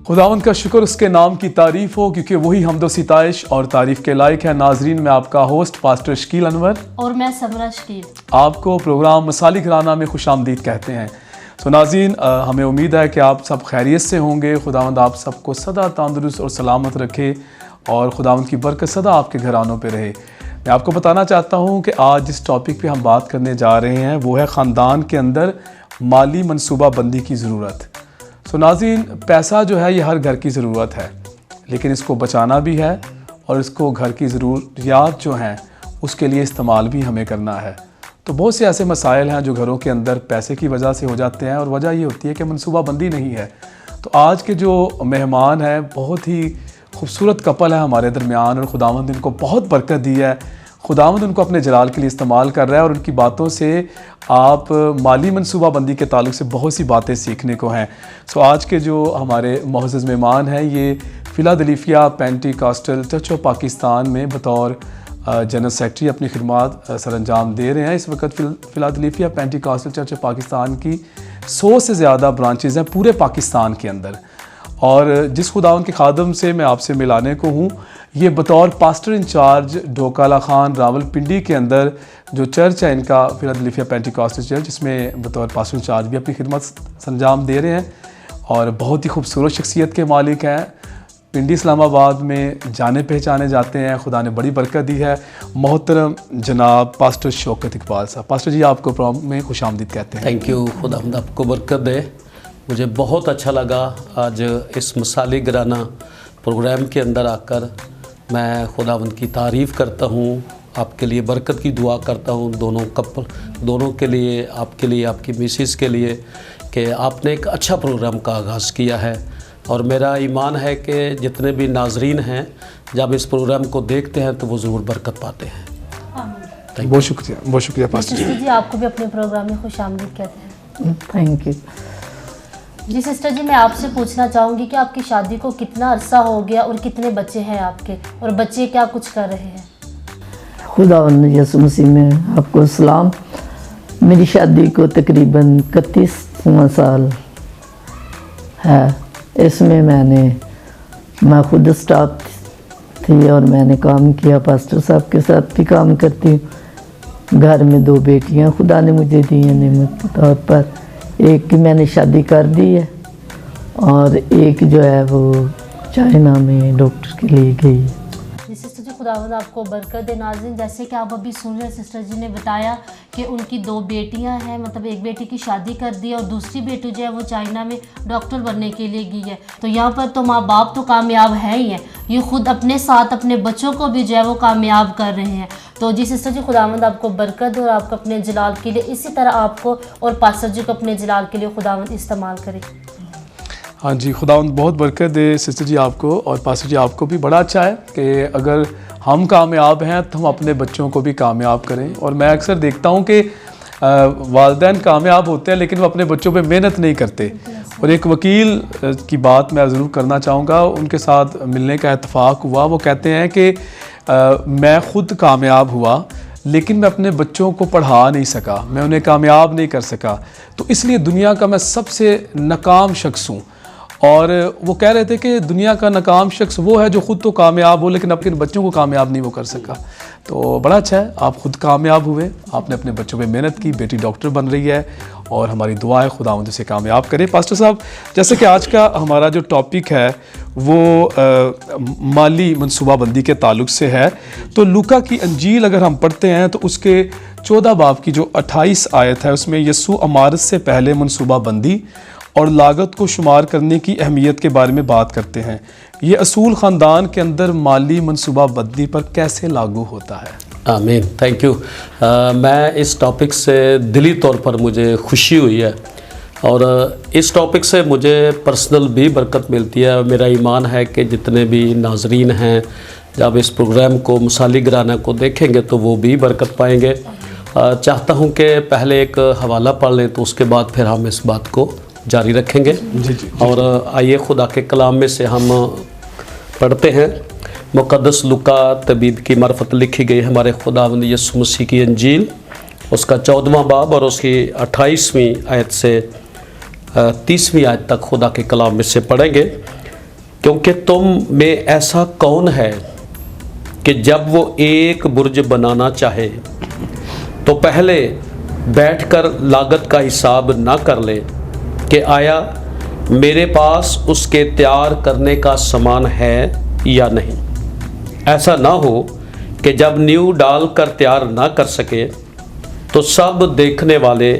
खुदावंद का शुक्र उसके नाम की तारीफ़ हो, क्योंकि वही हमदो सिताइश और तारीफ़ के लायक है। नाजरीन, मैं आपका होस्ट पास्टर शकील अनवर और मैं समरा शकील आपको प्रोग्राम मसाली घराना में खुशामदीद कहते हैं। तो नाज़रीन, हमें उम्मीद है कि आप सब खैरियत से होंगे। खुदावंद आप सबको सदा तंदुरुस्त और सलामत रखे और खुदावंद की बरकत सदा आपके घरानों पे रहे। मैं आपको बताना चाहता हूँ कि आज जिस टॉपिक पे हम बात करने जा रहे हैं वो है ख़ानदान के अंदर माली मनसूबा बंदी की ज़रूरत। तो नाज़रीन, पैसा जो है ये हर घर की ज़रूरत है, लेकिन इसको बचाना भी है और इसको घर की ज़रूरियात जो हैं उसके लिए इस्तेमाल भी हमें करना है। तो बहुत से ऐसे मसाइल हैं जो घरों के अंदर पैसे की वजह से हो जाते हैं और वजह ये होती है कि मनसूबा बंदी नहीं है। तो आज के जो मेहमान हैं बहुत ही खूबसूरत कपल है हमारे दरमियान और खुदावंद इनको बहुत बरकत दी है। खुदावंद उनको अपने जलाल के लिए इस्तेमाल कर रहा है और उनकी बातों से आप माली मनसूबा बंदी के ताल्लुक़ से बहुत सी बातें सीखने को हैं। सो आज के जो हमारे मुअज़्ज़ज़ मेहमान हैं ये Philadelphia Pentecostal church of Pakistan में बतौर जनरल सेक्रेटरी अपनी खिदमत सरअंजाम दे रहे हैं। इस वक्त Philadelphia Pentecostal church of Pakistan की 100 से ज़्यादा ब्रांचेज़ हैं पूरे पाकिस्तान के अंदर। और जिस खुदावंद के खादम से मैं आपसे मिलाने को हूँ, ये बतौर पास्टर इंचार्ज ढोकाला खान रावलपिंडी के अंदर जो चर्च है इनका फ़िलाडेल्फिया पेंटिकॉस्टल चर्च, इसमें बतौर पास्टर इंचार्ज भी अपनी खिदमत सरअंजाम दे रहे हैं और बहुत ही खूबसूरत शख्सियत के मालिक हैं। पिंडी इस्लामाबाद में जाने पहचाने जाते हैं, खुदा ने बड़ी बरकत दी है। मोहतरम जनाब पास्टर शौकत इकबाल साहब। पास्टर जी, आपको प्रोग्राम में खुशामदीद कहते हैं। थैंक यू, खुदा आपको बरकत दे। मुझे बहुत अच्छा लगा आज इस मसाली घराना प्रोग्राम के अंदर आकर। मैं खुदावंद की तारीफ़ करता हूँ, आपके लिए बरकत की दुआ करता हूँ, दोनों के लिए, आपके लिए, आपकी मिसेस के लिए, कि आपने एक अच्छा प्रोग्राम का आगाज़ किया है। और मेरा ईमान है कि जितने भी नाजरीन हैं जब इस प्रोग्राम को देखते हैं तो वो ज़रूर बरकत पाते हैं। बहुत शुक्रिया पास्टर जी। आपको भी अपने प्रोग्राम में खुशामदीद कहते हैं। Thank you ji. Sister ji, मैं आपसे पूछना चाहूँगी कि आपकी शादी को कितना अरसा हो गया और कितने बच्चे हैं आपके, और बच्चे क्या कुछ कर रहे हैं? खुदावंद यसु मसीह में आपको सलाम। मेरी शादी को तकरीबन 31वां साल है। इसमें मैं खुद स्टाफ थी और मैंने काम किया, पास्टर साहब के साथ भी काम करती हूँ। घर में 2 बेटियाँ खुदा ने मुझे दी हैं नेमत के तौर पर। एक की मैंने शादी कर दी है और एक जो है वो चाइना में डॉक्टर के लिए गई है। सिस्टर जी, खुदावंद आपको बरकत दे। नाज़रीन, जैसे कि आप अभी सुन रहे हैं, सिस्टर जी ने बताया कि उनकी 2 बेटियां हैं, मतलब एक बेटी की शादी कर दी और दूसरी बेटी जो है वो चाइना में डॉक्टर बनने के लिए गई है। तो यहाँ पर तो माँ बाप तो कामयाब है ही हैं, ये खुद अपने साथ अपने बच्चों को भी जो है वो कामयाब कर रहे हैं। तो जी सिस्टर जी, खुदावंद आपको बरकत दे और आपको अपने जलाल के लिए, इसी तरह आपको और पास्टर जी को अपने जलाल के लिए खुदावंद इस्तेमाल करे। हाँ जी, खुदावंद बहुत बरकत दे सिस्टर जी आपको और पास्टर जी आपको भी। बड़ा अच्छा है कि अगर हम कामयाब हैं तो हम अपने बच्चों को भी कामयाब करें। और मैं अक्सर देखता हूँ कि वालिदैन कामयाब होते हैं लेकिन वो अपने बच्चों पे मेहनत नहीं करते। और एक वकील की बात मैं ज़रूर करना चाहूँगा, उनके साथ मिलने का इत्तेफाक हुआ। वो कहते हैं कि मैं ख़ुद कामयाब हुआ लेकिन मैं अपने बच्चों को पढ़ा नहीं सका, मैं उन्हें कामयाब नहीं कर सका, तो इसलिए दुनिया का मैं सबसे नाकाम शख्स हूँ। और वो कह रहे थे कि दुनिया का नाकाम शख्स वो है जो ख़ुद तो कामयाब हो लेकिन अपने बच्चों को कामयाब नहीं वो कर सका। तो बड़ा अच्छा है, आप ख़ुद कामयाब हुए, आपने अपने बच्चों पे मेहनत की, बेटी डॉक्टर बन रही है और हमारी दुआ है खुदावंद उसे कामयाब करे। पास्टर साहब, जैसे कि आज का हमारा जो टॉपिक है वो माली मनसूबा बंदी के ताल्लुक़ से है, तो लूका की अंजील अगर हम पढ़ते हैं तो उसके 14 बाब की जो 28 आयत है उसमें यीशु अमारत से पहले मनसूबा बंदी और लागत को शुमार करने की अहमियत के बारे में बात करते हैं। ये असूल ख़ानदान के अंदर माली मनसूबा बंदी पर कैसे लागू होता है? आमीन, थैंक यू। मैं इस टॉपिक से दिली तौर पर मुझे खुशी हुई है और इस टॉपिक से मुझे पर्सनल भी बरकत मिलती है। मेरा ईमान है कि जितने भी नाजरीन हैं जब इस प्रोग्राम को मसाली घराना को देखेंगे तो वो भी बरकत पाएंगे। चाहता हूँ कि पहले एक हवाला पढ़ लें तो उसके बाद फिर हम इस बात को जारी रखेंगे। जी। और आइए खुदा के कलाम में से हम पढ़ते हैं। मुक़द्दस लूका तबीब की मार्फत लिखी गई हमारे खुदावंद यीशु मसीह की अंजील, उसका 14वां बाब और उसकी 28वीं आयत से 30वीं आयत तक खुदा के कलाम में से पढ़ेंगे। क्योंकि तुम में ऐसा कौन है कि जब वो एक बुर्ज बनाना चाहे तो पहले बैठकर लागत का हिसाब ना कर ले कि आया मेरे पास उसके तैयार करने का सामान है या नहीं। ऐसा ना हो कि जब नींव डाल कर तैयार ना कर सके तो सब देखने वाले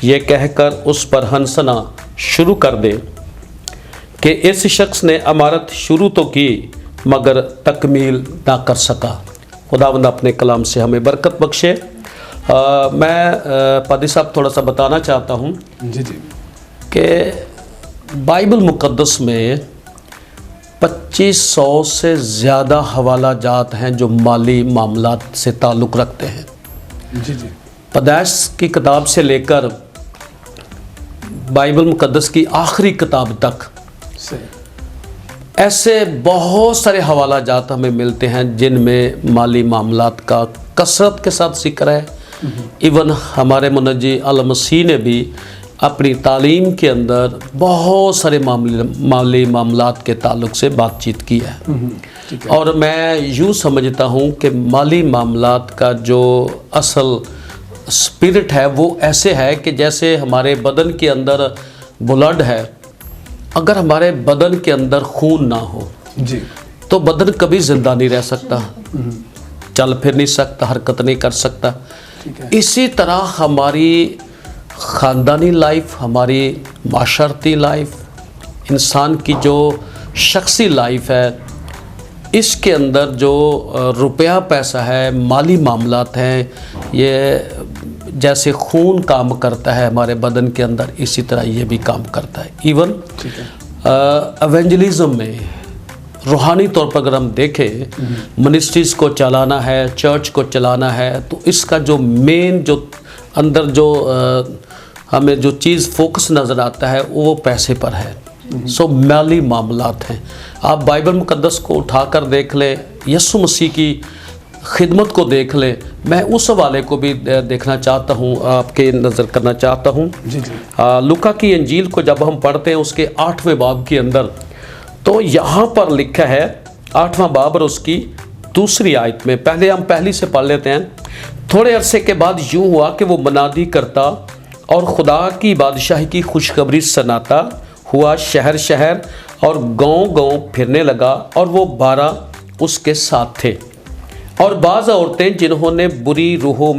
ये कहकर उस पर हंसना शुरू कर दें कि इस शख्स ने इमारत शुरू तो की मगर तकमील ना कर सका। खुदावंद अपने कलाम से हमें बरकत बख्शे। मैं पादी साहब थोड़ा सा बताना चाहता हूँ जी जी कि बाइबल मुक़द्दस में 2500 से ज़्यादा हवाला जात हैं जो माली मामलात से ताल्लुक़ रखते हैं। जी जी पैदाइश की किताब से लेकर बाइबल मुक़द्दस की आखिरी किताब तक सही। ऐसे बहुत सारे हवाला जात हमें मिलते हैं जिनमें माली मामलात का कसरत के साथ जिक्र है। इवन हमारे मुनज्जी अल मसीह ने भी अपनी तालीम के अंदर बहुत सारे माली मामलात के ताल्लुक़ से बातचीत की है। और मैं यूँ समझता हूँ कि माली मामलात का जो असल स्पिरिट है वो ऐसे है कि जैसे हमारे बदन के अंदर ब्लड है, अगर हमारे बदन के अंदर खून ना हो जी तो बदन कभी ज़िंदा नहीं रह सकता, चल फिर नहीं सकता, हरकत नहीं कर सकता। ठीक है। इसी तरह हमारी ख़ानदानी लाइफ, हमारी माशरती लाइफ, इंसान की जो शख्सी लाइफ है, इसके अंदर जो रुपया पैसा है, माली मामलात हैं, ये जैसे खून काम करता है हमारे बदन के अंदर, इसी तरह ये भी काम करता है। इवन एवेंजलिज्म में रूहानी तौर पर अगर हम देखें, मिनिस्ट्रीज़ को चलाना है, चर्च को चलाना है, तो इसका जो मेन जो अंदर जो हमें जो चीज़ फोकस नज़र आता है वो पैसे पर है। सो माली मामलात हैं। आप बाइबल मुक़द्दस को उठाकर देख लें, यीशु मसीह की खिदमत को देख लें। मैं उस हवाले को भी देखना चाहता हूँ, आपके नज़र करना चाहता हूँ। जी जी लूका की इंजील को जब हम पढ़ते हैं उसके 8वें बाब के अंदर, तो यहाँ पर लिखा है 8वां बाब और उसकी 2री आयत में, पहले हम पहली से पढ़ लेते हैं। थोड़े अरसे के बाद यूँ हुआ कि वो मनादी करता और खुदा की बादशाही की खुशखबरी सुनाता हुआ शहर शहर और गांव-गांव फिरने लगा, और वो 12 उसके साथ थे। और बाज़ औरतें जिन्होंने बुरी रूहों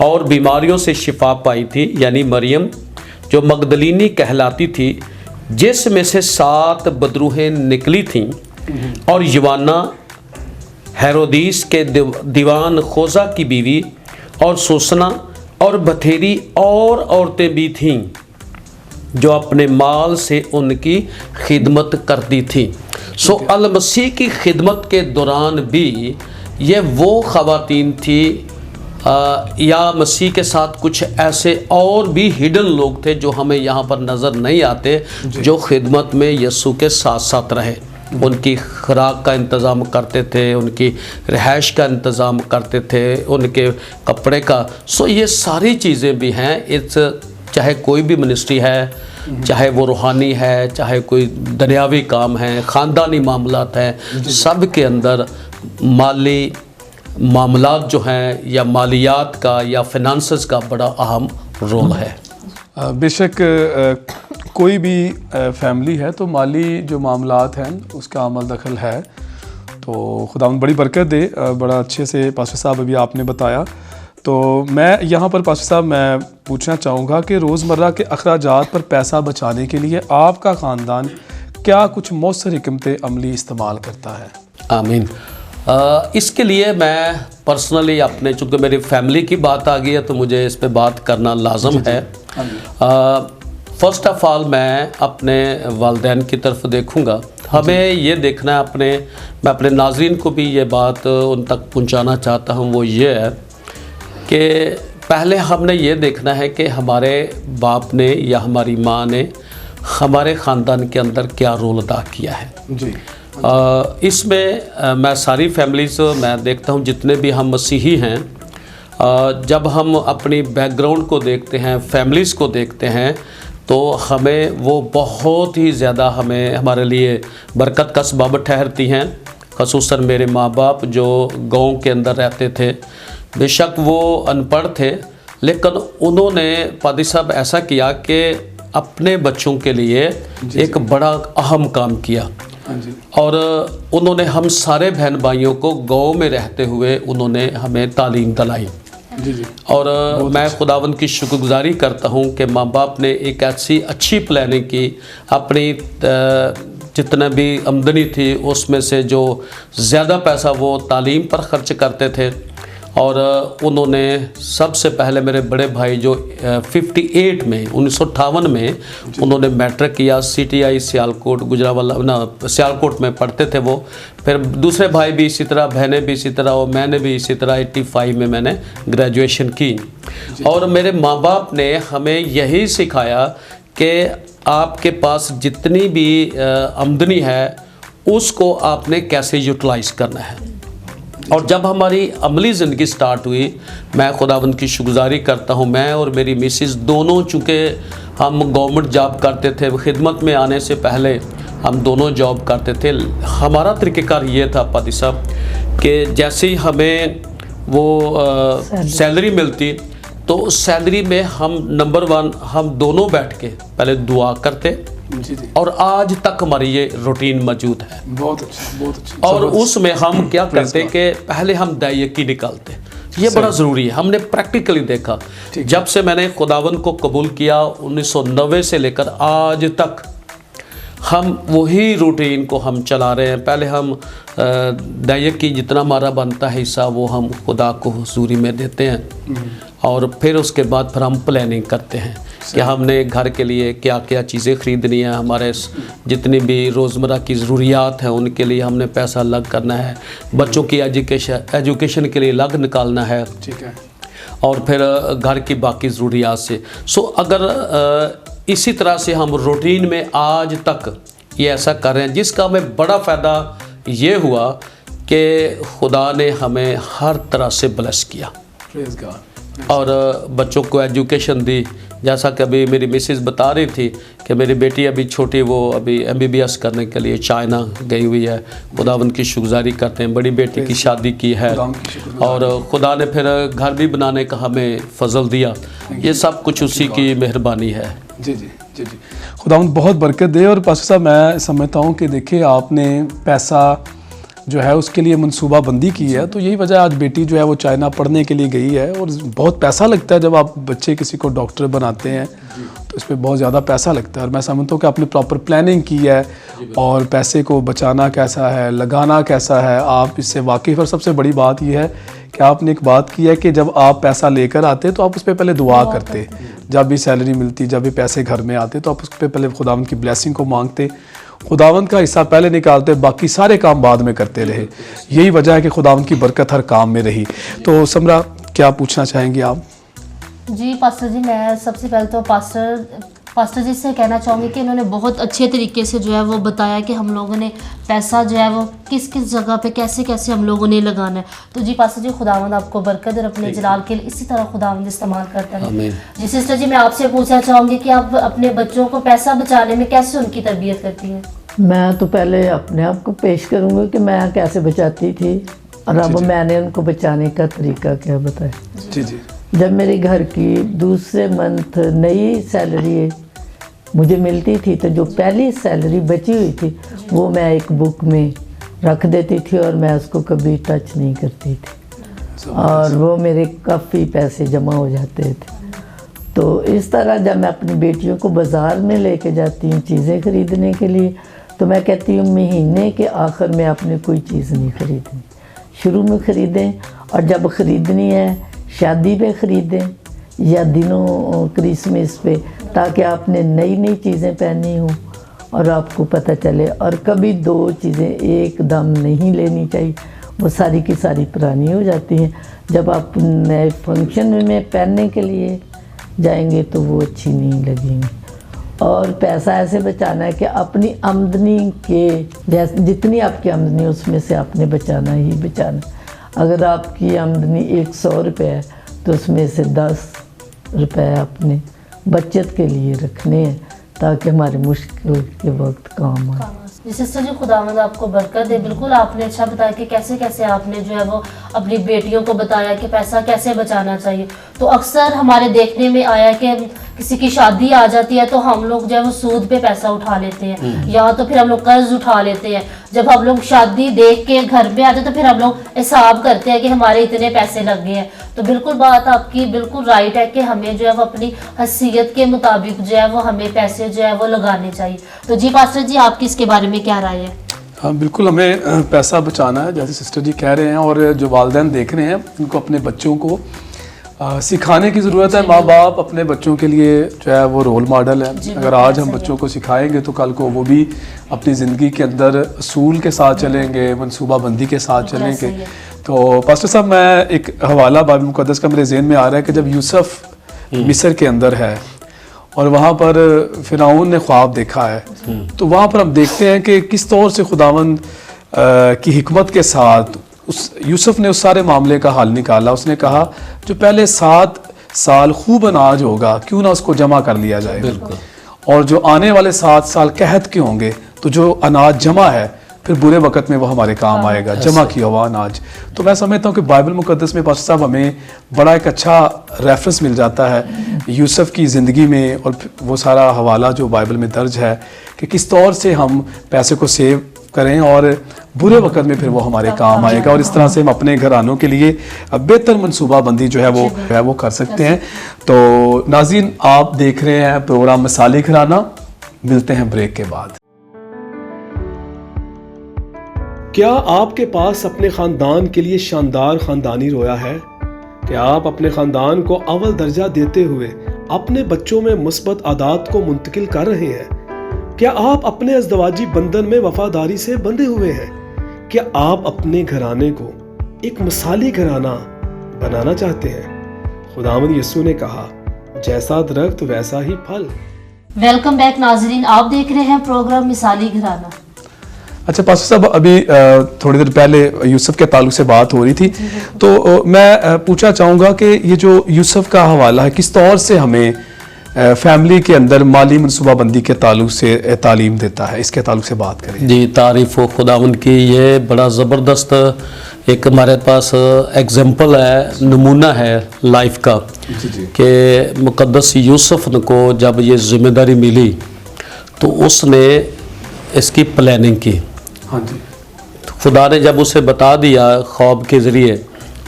और बीमारियों से शिफा पाई थी, यानी मरियम जो मगदलीनी कहलाती थी, जिसमें से 7 बदरूहें निकली थीं, और यूवाना हेरोदीस के दीवान खोजा की बीवी, और सोसना और बथेरी और औरतें भी थीं जो अपने माल से उनकी खिदमत करती थीं। सो अल मसीह की खिदमत के दौरान भी ये वो ख़वातीन थी या मसीह के साथ कुछ ऐसे और भी हिडन लोग थे जो हमें यहाँ पर नज़र नहीं आते, जो खिदमत में यीशु के साथ साथ रहे, उनकी खुराक का इंतज़ाम करते थे, उनकी रिहाइश का इंतज़ाम करते थे, उनके कपड़े का। सो ये सारी चीज़ें भी हैं। इस चाहे कोई भी मिनिस्ट्री है, चाहे वो रूहानी है, चाहे कोई दुनियावी काम है, ख़ानदानी मामलात हैं, सब के अंदर माली मामलात जो हैं या मालियात का या फिनांसेस का बड़ा अहम रोल है। बेशक कोई भी फैमिली है तो माली जो मामलात हैं उसका अमल दखल है। तो खुदावंद बड़ी बरकत दे। बड़ा अच्छे से पास्टर साहब अभी आपने बताया। तो मैं यहाँ पर पास्टर साहब मैं पूछना चाहूँगा कि रोज़मर्रा के अखराजात पर पैसा बचाने के लिए आपका ख़ानदान क्या कुछ मौसर हिकमत अमली इस्तेमाल करता है? आमीन। इसके लिए मैं पर्सनली अपने, चूँकि मेरी फैमिली की बात आ गई है तो मुझे इस पे बात करना लाजम है। फ़र्स्ट ऑफ़ ऑल मैं अपने वालिदैन की तरफ देखूँगा। हमें ये देखना है मैं अपने नाज़रीन को भी ये बात उन तक पहुँचाना चाहता हूँ, वो ये है कि पहले हमने ये देखना है कि हमारे बाप ने या हमारी माँ ने हमारे ख़ानदान के अंदर क्या रोल अदा किया है। जी इसमें मैं सारी फैमिलीज़ मैं देखता हूँ, जितने भी हम मसीही हैं, जब हम अपनी बैकग्राउंड को देखते हैं, फैमिलीज़ को देखते हैं, तो हमें वो बहुत ही ज़्यादा हमें हमारे लिए बरकत का सबब ठहरती हैं। ख़ुसूसन मेरे माँ बाप जो गांव के अंदर रहते थे, बेशक वो अनपढ़ थे, लेकिन उन्होंने पादी साहब ऐसा किया कि अपने बच्चों के लिए एक बड़ा अहम काम किया। और उन्होंने हम सारे बहन भाइयों को गांव में रहते हुए उन्होंने हमें तालीम दिलाई। और मैं खुदावंद की शुक्रगुजारी करता हूं कि माँ बाप ने एक ऐसी अच्छी प्लानिंग की, अपनी जितना भी आमदनी थी उसमें से जो ज़्यादा पैसा वो तालीम पर ख़र्च करते थे। और उन्होंने सबसे पहले मेरे बड़े भाई जो 58 में 1958 में उन्होंने मैट्रिक किया, CTI सियालकोट गुजरावाला ना सियालकोट में पढ़ते थे वो। फिर दूसरे भाई भी इसी तरह, बहनें भी इसी तरह, और मैंने भी इसी तरह 85 में मैंने ग्रेजुएशन की। और मेरे माँ बाप ने हमें यही सिखाया कि आपके पास जितनी भी आमदनी है उसको आपने कैसे यूटिलाइज़ करना है। और जब हमारी अमली ज़िंदगी स्टार्ट हुई, मैं खुदावंद की शुक्रगुजारी करता हूँ, मैं और मेरी मिसिस दोनों, चूँकि हम गवर्नमेंट जॉब करते थे, खिदमत में आने से पहले हम दोनों जॉब करते थे। हमारा तरीक़ेकार ये था पादी साहब कि जैसे ही हमें वो सैलरी मिलती तो उस सैलरी में हम नंबर 1 हम दोनों बैठ के पहले दुआ करते। और आज तक हमारी ये रूटीन मौजूद है। बहुत अच्छा, बहुत अच्छा। और उसमें हम क्या करते कि पहले हम दायकी निकालते, ये बड़ा ज़रूरी है। हमने प्रैक्टिकली देखा, जब से मैंने खुदावंद को कबूल किया 1990 से लेकर आज तक हम वही रूटीन को हम चला रहे हैं। पहले हम दायकी जितना हमारा बनता है हिस्सा वो हम खुदा को हुजूरी में देते हैं, और फिर उसके बाद फिर हम प्लानिंग करते हैं कि हमने घर के लिए क्या क्या चीज़ें ख़रीदनी है, हमारे जितनी भी रोज़मर्रा की ज़रूरियात हैं उनके लिए हमने पैसा अलग करना है, बच्चों की एजुकेशन के लिए अलग निकालना है, ठीक है, और फिर घर की बाकी ज़रूरियात से। अगर इसी तरह से हम रूटीन में आज तक ये ऐसा कर रहे हैं, जिसका हमें बड़ा फ़ायदा ये हुआ कि खुदा ने हमें हर तरह से ब्लेस किया और बच्चों को एजुकेशन दी। जैसा कि अभी मेरी मिसेस बता रही थी कि मेरी बेटी अभी छोटी, वो अभी MBBS करने के लिए चाइना गई हुई है। खुदावंद की शुक्रगुजारी करते हैं, बड़ी बेटी की शादी की है और खुदा ने फिर घर भी बनाने का हमें फजल दिया। ये सब कुछ उसी की मेहरबानी है। जी जी जी जी, खुदावंद बहुत बरकत दे। और पास्टर साहब, मैं समझता हूँ कि देखिए आपने पैसा जो है उसके लिए मनसूबा बंदी की है, तो यही वजह आज बेटी जो है वो चाइना पढ़ने के लिए गई है। और बहुत पैसा लगता है जब आप बच्चे किसी को डॉक्टर बनाते हैं, तो इस पर बहुत ज़्यादा पैसा लगता है। और मैं समझता हूँ कि आपने प्रॉपर प्लानिंग की है और पैसे को बचाना कैसा है, लगाना कैसा है, आप इससे वाकिफ़। और सबसे बड़ी बात यह है कि आपने एक बात की है कि जब आप पैसा लेकर आते तो आप उस पर पहले दुआ करते। जब भी सैलरी मिलती, जब भी पैसे घर में आते तो आप उस पर पहले खुदावंद की ब्लेसिंग को मांगते, खुदावंद का हिस्सा पहले निकालते, बाकी सारे काम बाद में करते रहे। यही वजह है कि खुदावंद की बरकत हर काम में रही। तो समरा, क्या पूछना चाहेंगे आप? जी पास्टर जी, मैं सबसे पहले तो पास्टर जी से कहना चाहूँगी कि इन्होंने बहुत अच्छे तरीके से जो है वो बताया कि हम लोगों ने पैसा जो है वो किस किस जगह पे कैसे कैसे हम लोगों ने लगाना है। तो जी पास्टर जी, खुदावंद आपको बरकत और अपने जलाल के लिए इसी तरह खुदावंद इस्तेमाल करता है। जी सिस्टर जी, मैं आपसे पूछना चाहूँगी कि आप अपने बच्चों को पैसा बचाने में कैसे उनकी तरबियत करती हैं? मैं तो पहले अपने आप को पेश करूँगी कि मैं कैसे बचाती थी, और अब मैंने उनको बचाने का तरीका क्या बताया। जी जी, जब मेरे घर की दूसरे मंथ नई सैलरी मुझे मिलती थी, तो जो पहली सैलरी बची हुई थी वो मैं एक बुक में रख देती थी और मैं उसको कभी टच नहीं करती थी, और वो मेरे काफ़ी पैसे जमा हो जाते थे। तो इस तरह जब मैं अपनी बेटियों को बाज़ार में लेके जाती हूँ चीज़ें ख़रीदने के लिए, तो मैं कहती हूँ महीने के आखिर में आपने कोई चीज़ नहीं ख़रीदनी, शुरू में ख़रीदें, और जब ख़रीदनी है शादी पे ख़रीदें या दिनों क्रिसमस पे, ताकि आपने नई नई चीज़ें पहनी हों और आपको पता चले। और कभी दो चीज़ें एकदम नहीं लेनी चाहिए, वो सारी की सारी पुरानी हो जाती हैं। जब आप नए फंक्शन में पहनने के लिए जाएंगे तो वो अच्छी नहीं लगेंगी। और पैसा ऐसे बचाना है कि अपनी आमदनी के जैसे जितनी आपकी आमदनी उसमें से आपने बचाना ही बचाना। अगर आपकी आमदनी 100 रुपये है तो उसमें से 10 रुपये आपने बचत के लिए रखने हैं ताकि हमारे मुश्किल के वक्त काम आए। जी सिस्टर जी, खुदावंद आपको बरकत दे। बिल्कुल आपने अच्छा बताया कि कैसे कैसे आपने जो है वो अपनी बेटियों को बताया कि पैसा कैसे बचाना चाहिए। तो अक्सर हमारे देखने में आया कि किसी की शादी आ जाती है तो हम लोग जो है वो सूद पे पैसा उठा लेते हैं या तो फिर हम लोग कर्ज उठा लेते हैं। जब हम लोग शादी देख के घर पे आते तो फिर हम लोग हिसाब करते हैं कि हमारे इतने पैसे लग गए हैं। तो बिल्कुल बात आपकी बिल्कुल राइट है कि हमें जो है वो अपनी हैसियत के मुताबिक जो है वो हमें पैसे जो है वो लगाने चाहिए। तो जी पास्टर जी, आपकी इसके बारे में क्या राय है? हाँ बिल्कुल, हमें पैसा बचाना है जैसे सिस्टर जी कह रहे हैं, और जो वालिदैन देख रहे हैं उनको अपने बच्चों को सिखाने की ज़रूरत है। माँ बाप अपने बच्चों के लिए जो है वो रोल मॉडल है। अगर आज हम बच्चों को सिखाएंगे तो कल को वो भी अपनी ज़िंदगी के अंदर असूल के साथ चलेंगे, मनसूबाबंदी के साथ चलेंगे। तो पास्टर साहब, मैं एक हवाला बाइबल मुक़द्दस का मेरे ज़हन में आ रहा है कि जब यूसुफ मिस्र के अंदर है और वहाँ पर फ़िरौन ने ख्वाब देखा है, तो वहाँ पर हम देखते हैं कि किस तौर से खुदावंद की हिकमत के साथ उस यूसुफ ने उस सारे मामले का हल निकाला। उसने कहा जो पहले 7 साल खूब अनाज होगा क्यों ना उसको जमा कर लिया जाए, और जो आने वाले 7 साल कहत के होंगे तो जो अनाज जमा है फिर बुरे वक्त में वो हमारे काम आएगा, जमा किया हुआ अनाज। तो मैं समझता हूँ कि बाइबल मुक़द्दस में पास्टर साहब हमें बड़ा एक अच्छा रेफरेंस मिल जाता है यूसुफ की ज़िंदगी में, और वो सारा हवाला जो बाइबल में दर्ज है कि किस तौर से हम पैसे को सेव करें और बुरे वक्त में फिर वो हमारे काम आएगा, और इस तरह से हम अपने घरानों के लिए बेहतर मनसूबाबंदी जो है वो कर सकते हैं। तो नाज़रीन, आप देख रहे हैं प्रोग्राम मिसाली घराना। मिलते हैं ब्रेक के बाद। क्या आपके पास अपने ख़ानदान के लिए शानदार ख़ानदानी रोया है? क्या आप अपने ख़ानदान को अव्वल दर्जा देते हुए अपने बच्चों में मुस्बत आदात को मुंतकिल कर रहे हैं? क्या आप अपने अज़दवाजी बंधन में वफादारी से बंधे हुए हैं? क्या आप अपने घराने को एक मिसाली घराना बनाना चाहते हैं? खुदावंद यीशु ने कहा, जैसा दरख्त वैसा ही फल। वेलकम बैक नाजरीन, आप देख रहे हैं प्रोग्राम मिसाली घराना। अच्छा पास्टर साहब, अभी थोड़ी देर पहले यूसुफ के ताल्लुक से बात हो रही थी, तो मैं पूछना चाहूँगा कि ये जो यूसुफ का हवाला है किस तौर से हमें फैमिली के अंदर माली मनसूबाबंदी के ताल्लुक से तालीम देता है, इसके ताल्लुक से बात करें। जी, तारीफ़ हो खुदावंद की। ये बड़ा ज़बरदस्त एक हमारे पास एग्जाम्पल है, नमूना है लाइफ का कि मुक़द्दस यूसुफ को जब ये ज़िम्मेदारी मिली तो उसने इसकी प्लानिंग की। हाँ जी। खुदा ने जब उसे बता दिया ख्वाब के ज़रिए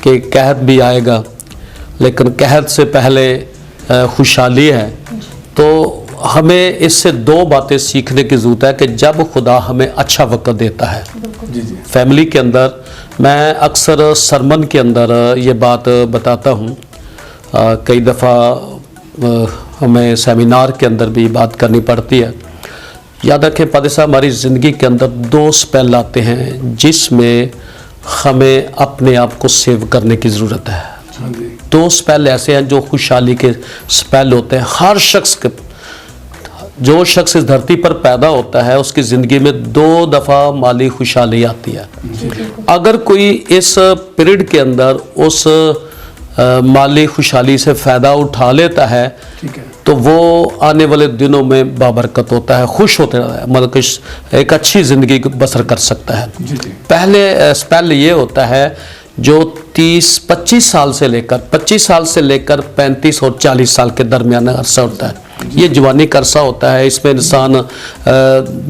कि कहत भी आएगा, लेकिन कहत से पहले खुशहाली है, तो हमें इससे 2 बातें सीखने की ज़रूरत है कि जब खुदा हमें अच्छा वक्त देता है जी। फैमिली के अंदर, मैं अक्सर सरमन के अंदर ये बात बताता हूँ, कई दफ़ा हमें सेमिनार के अंदर भी बात करनी पड़ती है। याद रखें पादरी साहब, हमारी ज़िंदगी के अंदर 2 स्पेल आते हैं जिसमें हमें अपने आप को सेव करने की ज़रूरत है। 2 स्पेल ऐसे हैं जो खुशहाली के स्पेल होते हैं। हर शख्स के, जो शख्स इस धरती पर पैदा होता है उसकी ज़िंदगी में 2 दफ़ा माली खुशहाली आती है। अगर कोई इस पीरियड के अंदर उस माली खुशहाली से फ़ायदा उठा लेता है तो वो आने वाले दिनों में बाबरकत होता है, खुश होता है, मतलब कि एक अच्छी ज़िंदगी बसर कर सकता है। पहले स्पेल ये होता है जो 25 साल से लेकर 35 और 40 साल के दरमियान अरसा होता है। ये जवानी का अरसा होता है। इसमें इंसान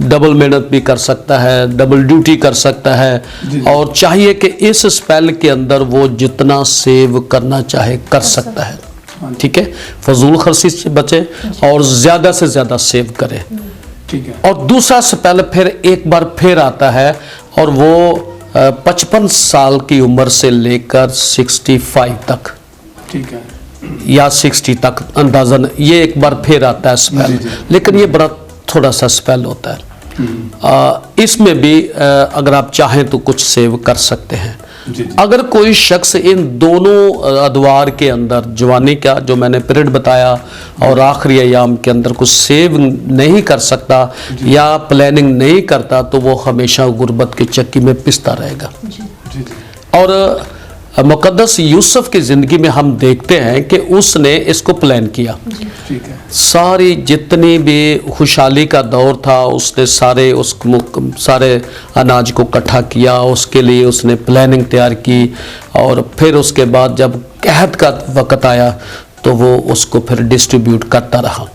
डबल मेहनत भी कर सकता है, डबल ड्यूटी कर सकता है, और चाहिए कि इस स्पेल के अंदर वो जितना सेव करना चाहे कर सकता है। ठीक है, फजूल खर्ची से बचे और ज़्यादा से ज़्यादा सेव करे। ठीक है। और दूसरा स्पेल फिर एक बार फिर आता है, और वो 55 साल की उम्र से लेकर 65 तक, ठीक है, या 60 तक अंदाज़न ये एक बार फिर आता है स्पेल। लेकिन ये बड़ा थोड़ा सा स्पेल होता है। इसमें भी अगर आप चाहें तो कुछ सेव कर सकते हैं। अगर कोई शख्स इन दोनों अदवार के अंदर, जवानी का जो मैंने पीरियड बताया और आखिरी अयाम के अंदर कुछ सेव नहीं कर सकता या प्लानिंग नहीं करता, तो वो हमेशा गुर्बत की चक्की में पिसता रहेगा। और मुकद्दस यूसुफ की ज़िंदगी में हम देखते हैं कि उसने इसको प्लान किया। ठीक है। सारी जितनी भी खुशहाली का दौर था उसने सारे अनाज को इकट्ठा किया, उसके लिए उसने प्लानिंग तैयार की, और फिर उसके बाद जब कहत का वक़्त आया तो वो उसको फिर डिस्ट्रीब्यूट करता रहा।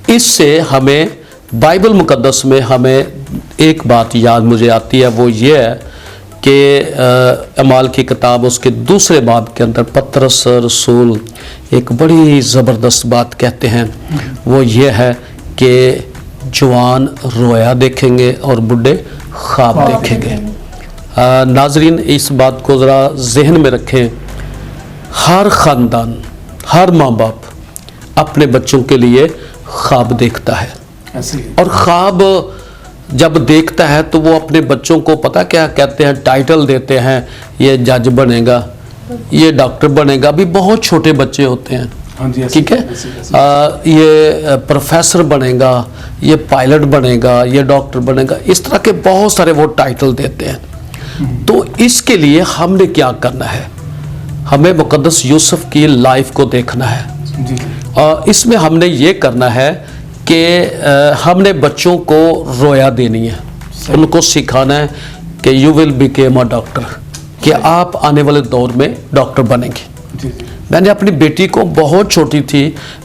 इससे हमें बाइबल मुकद्दस में हमें एक बात याद मुझे आती है, वो ये है कि अमाल की किताब उसके दूसरे बाब के अंदर पतरस रसूल एक बड़ी ज़बरदस्त बात कहते हैं, वो ये है कि जवान रोया देखेंगे और बूढ़े ख्वाब देखेंगे। नाजरीन, इस बात को ज़रा जहन में रखें। हर ख़ानदान, हर माँ बाप अपने बच्चों के लिए ख्वाब देखता है, और ख्वाब जब देखता है तो वो अपने बच्चों को पता क्या कहते हैं, टाइटल देते हैं, ये जज बनेगा, ये डॉक्टर बनेगा। अभी बहुत छोटे बच्चे होते हैं, ठीक है, ये प्रोफेसर बनेगा, ये पायलट बनेगा, ये डॉक्टर बनेगा, इस तरह के बहुत सारे वो टाइटल देते हैं। तो इसके लिए हमने क्या करना है, हमें मुकद्दस यूसुफ की लाइफ को देखना है। इसमें हमने ये करना है कि हमने बच्चों को रोया देनी है, उनको सिखाना है कि you will became a doctor, कि आप आने वाले दौर में डॉक्टर बनेंगे। मैंने अपनी बेटी को, बहुत छोटी थी,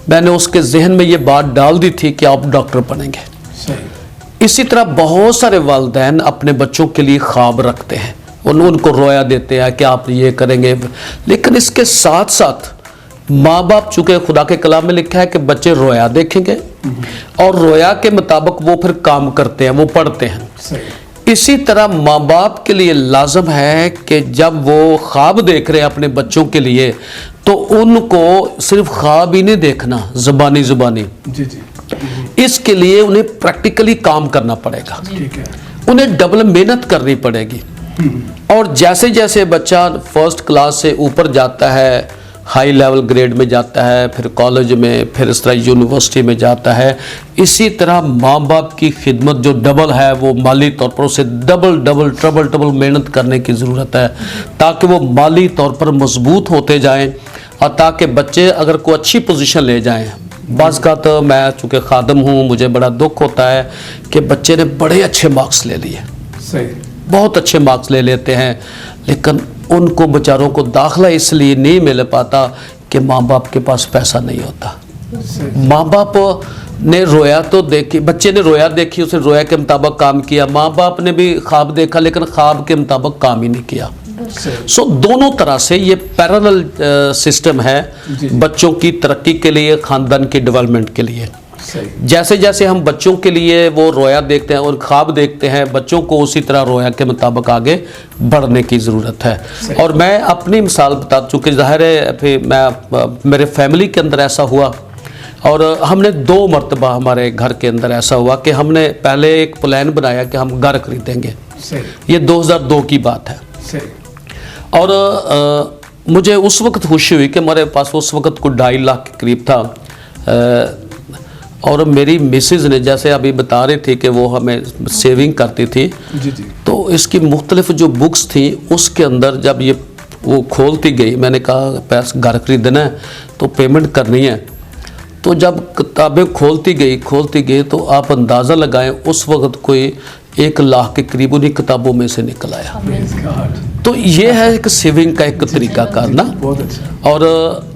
मैंने उसके जहन में ये बात डाल दी थी कि आप डॉक्टर बनेंगे। इसी तरह बहुत सारे वालिदैन अपने बच्चों के लिए ख्वाब रखते हैं, उनको रोया देते हैं कि आप ये करेंगे, लेकिन इसके साथ साथ माँ बाप, चूँकि खुदा के कलाम में लिखा है कि बच्चे रोया देखेंगे और रोया के मुताबिक वो फिर काम करते हैं, वो पढ़ते हैं। इसी तरह माँ बाप के लिए लाजम है कि जब वो ख्वाब देख रहे हैं अपने बच्चों के लिए, तो उनको सिर्फ ख्वाब ही नहीं देखना ज़ुबानी इसके लिए उन्हें प्रैक्टिकली काम करना पड़ेगा, उन्हें डबल मेहनत करनी पड़ेगी। और जैसे जैसे बच्चा फर्स्ट क्लास से ऊपर जाता है, हाई लेवल ग्रेड में जाता है, फिर कॉलेज में, फिर इस तरह यूनिवर्सिटी में जाता है, इसी तरह माँ बाप की खिदमत जो डबल है, वो माली तौर पर उसे ट्रबल मेहनत करने की ज़रूरत है, ताकि वो माली तौर पर मजबूत होते जाएं, और ताकि बच्चे अगर कोई अच्छी पोजीशन ले जाएं। बाज़ का तो मैं चूँकि खादम हूँ, मुझे बड़ा दुख होता है कि बच्चे ने बड़े अच्छे मार्क्स ले लिए, बहुत अच्छे मार्क्स ले लेते हैं, लेकिन उनको बेचारों को दाखिला इसलिए नहीं मिल पाता कि माँ बाप के पास पैसा नहीं होता। माँ बाप ने रोया तो देखी, बच्चे ने रोया देखी, उसने रोया के मुताबिक काम किया, माँ बाप ने भी ख्वाब देखा लेकिन ख्वाब के मुताबिक काम ही नहीं किया। सो दोनों तरह से ये पैरेलल सिस्टम है बच्चों की तरक्की के लिए, ख़ानदान की डेवलपमेंट के लिए। जैसे जैसे हम बच्चों के लिए वो रोया देखते हैं और ख्वाब देखते हैं, बच्चों को उसी तरह रोया के मुताबिक आगे बढ़ने की ज़रूरत है। और मैं अपनी मिसाल बता, चूँकि ज़ाहिर है फिर मेरे फैमिली के अंदर ऐसा हुआ, और हमने 2 मरतबा हमारे घर के अंदर ऐसा हुआ कि हमने पहले एक प्लान बनाया कि हम घर खरीदेंगे। ये 2002 की बात है, और मुझे उस वक्त खुशी हुई कि हमारे पास उस वक्त को 2.5 लाख के करीब था। और मेरी मिसेज़ ने, जैसे अभी बता रही थी कि वो हमें सेविंग करती थी, तो इसकी मुख्तलिफ जो बुक्स थी उसके अंदर जब ये वो खोलती गई, मैंने कहा पैसा घर खरीदना है तो पेमेंट करनी है, तो जब किताबें खोलती गई तो आप अंदाज़ा लगाएं उस वक्त कोई 1 लाख के करीब उन्हीं किताबों में से निकल आया। तो ये है एक सेविंग का एक तरीका करना। और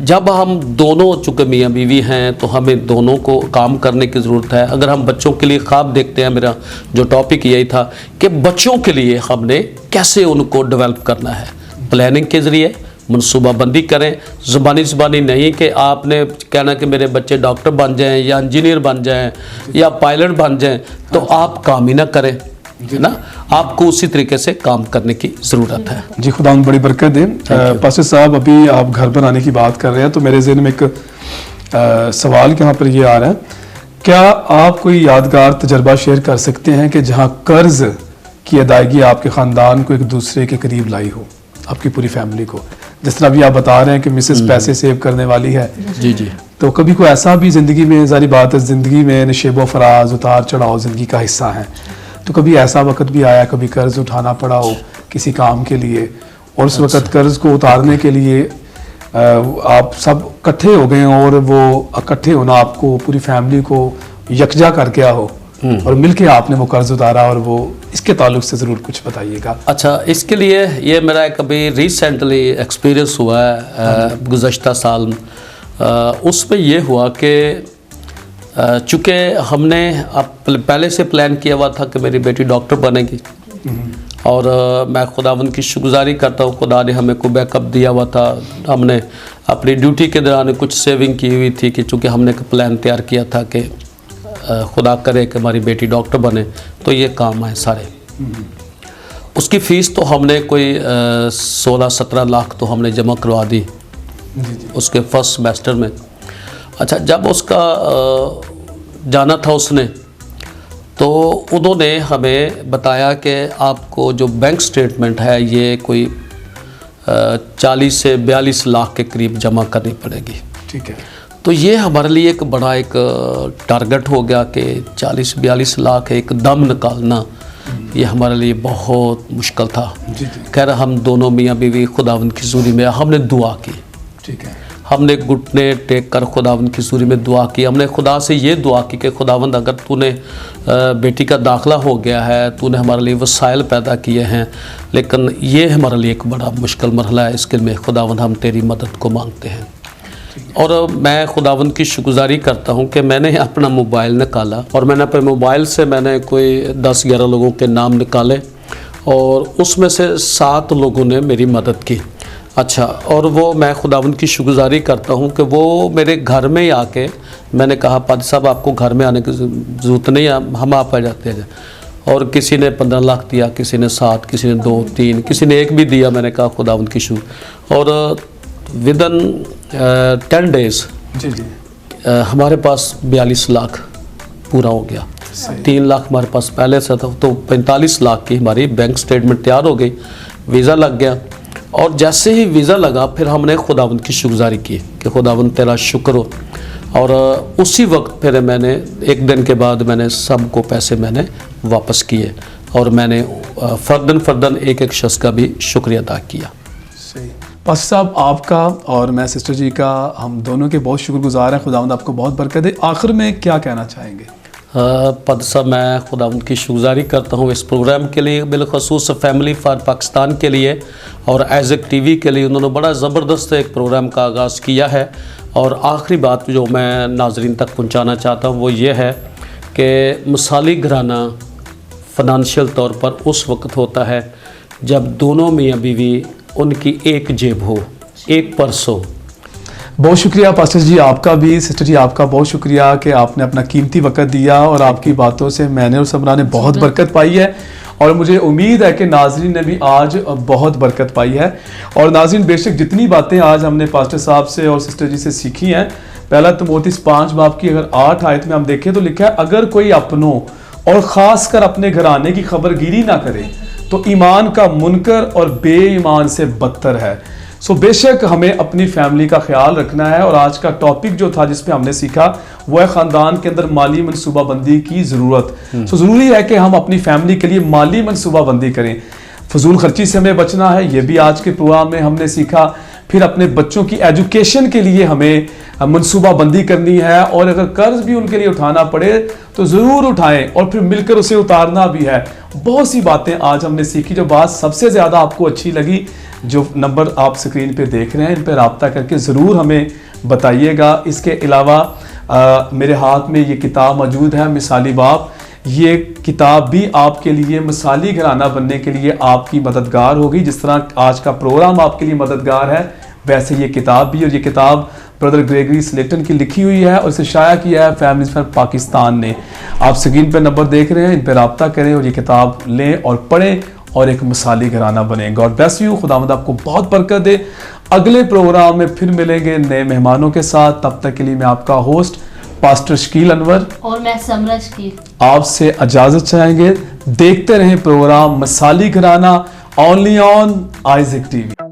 जब हम दोनों, चूँकि मियाँ बीवी हैं, तो हमें दोनों को काम करने की ज़रूरत है। अगर हम बच्चों के लिए ख्वाब देखते हैं, मेरा जो टॉपिक यही था कि बच्चों के लिए हमने कैसे उनको डेवलप करना है, प्लानिंग के ज़रिए मनसूबाबंदी करें। ज़ुबानी नहीं कि आपने कहना कि मेरे बच्चे डॉक्टर बन जाएं या इंजीनियर बन जाएं या पायलट बन जाएं, तो आप काम ही ना करें, है ना, आपको उसी तरीके से काम करने की ज़रूरत है। जी, खुदा बड़ी बरकत दे। पास्टर साहब, अभी आप घर बनाने की बात कर रहे हैं, तो मेरे ज़हन में एक सवाल यहाँ पर ये आ रहा है, क्या आप कोई यादगार तजर्बा शेयर कर सकते हैं कि जहाँ कर्ज की अदायगी आपके ख़ानदान को एक दूसरे के करीब लाई हो, आपकी पूरी फैमिली को? जिस तरह अभी आप बता रहे हैं कि मिसेस पैसे सेव करने वाली है, जी, तो कभी कोई ऐसा भी ज़िंदगी में, ज़ाहिर बात है ज़िंदगी में नशेब व फराज, उतार चढ़ाव ज़िंदगी का हिस्सा है, तो कभी ऐसा वक्त भी आया, कभी कर्ज उठाना पड़ा हो किसी काम के लिए, और उस वक्त कर्ज को उतारने के लिए आप सब इकट्ठे हो गए और वो इकट्ठे होना आपको पूरी फैमिली को यकजा कर गया हो और मिलके आपने वो कर्ज उतारा, और वो इसके ताल्लुक से ज़रूर कुछ बताइएगा। अच्छा, इसके लिए ये मेरा एक अभी रिसेंटली एक्सपीरियंस हुआ है गुज़श्ता साल। उसमें ये हुआ कि चूँकि हमने पहले से प्लान किया हुआ था कि मेरी बेटी डॉक्टर बनेगी, और मैं खुदावंद की शुक्रगुजारी करता हूँ, खुदा ने हमें को बैकअप दिया हुआ था। हमने अपनी ड्यूटी के दौरान कुछ सेविंग की हुई थी कि चूँकि हमने एक प्लान तैयार किया था कि खुदा करे कि हमारी बेटी डॉक्टर बने तो ये काम आए सारे। उसकी फ़ीस तो हमने कोई 16-17 लाख तो हमने जमा करवा दी उसके फर्स्ट सेमेस्टर में। अच्छा, जब उसका जाना था उसने, तो उन्होंने हमें बताया कि आपको जो बैंक स्टेटमेंट है ये कोई 40 से 42 लाख के करीब जमा करनी पड़ेगी। ठीक है। तो ये हमारे लिए एक बड़ा एक टारगेट हो गया कि 40-42 लाख एकदम निकालना, ये हमारे लिए बहुत मुश्किल था। खैर, हम दोनों मियाँ बीवी खुदावंद की हुजूरी में हमने दुआ की। ठीक है। हमने घुटने टेक कर खुदावंद की हुजूरी में दुआ की। हमने खुदा से ये दुआ की कि खुदावंद, अगर तूने बेटी का दाखला हो गया है, तूने हमारे लिए वसाइल पैदा किए हैं, लेकिन ये हमारे लिए एक बड़ा मुश्किल मरहला है, इसके लिए खुदावंद हम तेरी मदद को मांगते हैं। और मैं खुदावंद की शुक्रगुजारी करता हूँ कि मैंने अपना मोबाइल निकाला और मैंने अपने मोबाइल से मैंने कोई 10-11 लोगों के नाम निकाले और उसमें से 7 लोगों ने मेरी मदद की। अच्छा, और वो मैं खुदावंद की शुक्रगुजारी करता हूँ कि वो मेरे घर में ही आके, मैंने कहा पादी साहब आपको घर में आने की ज़रूरत नहीं है, हम आप आ जाते हैं। और किसी ने 15 लाख दिया, किसी ने 7, किसी ने 2, 3, किसी ने 1 भी दिया। मैंने कहा खुदावंद की शुक्र। और विदिन 10 डेज़ हमारे पास 42 लाख पूरा हो गया। 3 लाख हमारे पास पहले से था, तो 45 लाख की हमारी बैंक स्टेटमेंट तैयार हो गई, वीज़ा लग गया। और जैसे ही वीज़ा लगा फिर हमने खुदावंद की शुक्रगुजारी की कि खुदावंद तेरा शुक्र हो। और उसी वक्त फिर मैंने 1 दिन के बाद मैंने सबको पैसे मैंने वापस किए और मैंने फर्दन एक शख्स का भी शुक्रिया अदा किया। सही। पास्टर साहब, आपका और मैं सिस्टर जी का, हम दोनों के बहुत शुक्रगुजार हैं। खुदावंद आपको बहुत बरकत दे। आखिर में क्या कहना चाहेंगे? पद साहब, मैं खुदावंद की शुक्रगुजारी करता हूँ इस प्रोग्राम के लिए, बिलखसूस फैमिली फॉर पाकिस्तान के लिए और एज़ेक टीवी के लिए। उन्होंने बड़ा ज़बरदस्त एक प्रोग्राम का आगाज़ किया है। और आखिरी बात जो मैं नाजरीन तक पहुँचाना चाहता हूँ वो ये है कि मिसाली घराना फ़ाइनेंशियल तौर पर उस वक्त होता है जब दोनों मियाँ बीवी उनकी एक जेब हो, एक पर्स हो। बहुत शुक्रिया पास्टर जी आपका भी, सिस्टर जी आपका बहुत शुक्रिया कि आपने अपना कीमती वक्त दिया और आपकी बातों से मैंने और सबरा ने बहुत बरकत पाई है। और मुझे उम्मीद है कि नाज़रीन ने भी आज बहुत बरकत पाई है। और नाज़रीन, बेशक जितनी बातें आज हमने पास्टर साहब से और सिस्टर जी से सीखी हैं, पहला तिमोथी 5 बाब की अगर 8 आयत में हम देखें तो लिखा है, अगर कोई अपनों और ख़ासकर अपने घराने की खबरगिरी ना करे तो ईमान का मुनकर और बेईमान से बदतर है। सो बेशक हमें अपनी फैमिली का ख्याल रखना है। और आज का टॉपिक जो था जिसमें हमने सीखा वो है ख़ानदान के अंदर माली मनसूबाबंदी की ज़रूरत। सो ज़रूरी है कि हम अपनी फैमिली के लिए माली मनसूबाबंदी करें, फजूल खर्ची से हमें बचना है, ये भी आज के प्रोग्राम में हमने सीखा। फिर अपने बच्चों की एजुकेशन के लिए हमें मनसूबाबंदी करनी है, और अगर कर्ज भी उनके लिए उठाना पड़े तो ज़रूर उठाएं और फिर मिलकर उसे उतारना भी है। बहुत सी बातें आज हमने सीखी। जो बात सबसे ज़्यादा आपको अच्छी लगी, जो नंबर आप स्क्रीन पे देख रहे हैं, इन पर रब्ता करके ज़रूर हमें बताइएगा। इसके अलावा मेरे हाथ में ये किताब मौजूद है, मिसाली बाप। ये किताब भी आपके लिए मिसाली घराना बनने के लिए आपकी मददगार होगी। जिस तरह आज का प्रोग्राम आपके लिए मददगार है, वैसे ये किताब भी। और ये किताब ब्रदर ग्रेगरी स्लेटन की लिखी हुई है और इसे शाया किया है फैमिलीज फॉर पाकिस्तान ने। आप स्क्रीन पर नंबर देख रहे हैं, इन पर रब्ता करें और ये किताब लें और पढ़ें और एक मिसाली घराना बने। God bless you. खुदावंद आपको बहुत बरकत दे। अगले प्रोग्राम में फिर मिलेंगे नए मेहमानों के साथ। तब तक के लिए मैं आपका होस्ट पास्टर शकील अनवर और मैं समरा शकील आपसे इजाजत चाहेंगे। देखते रहें प्रोग्राम मिसाली घराना, ओनली ऑन आइज़ेक टीवी।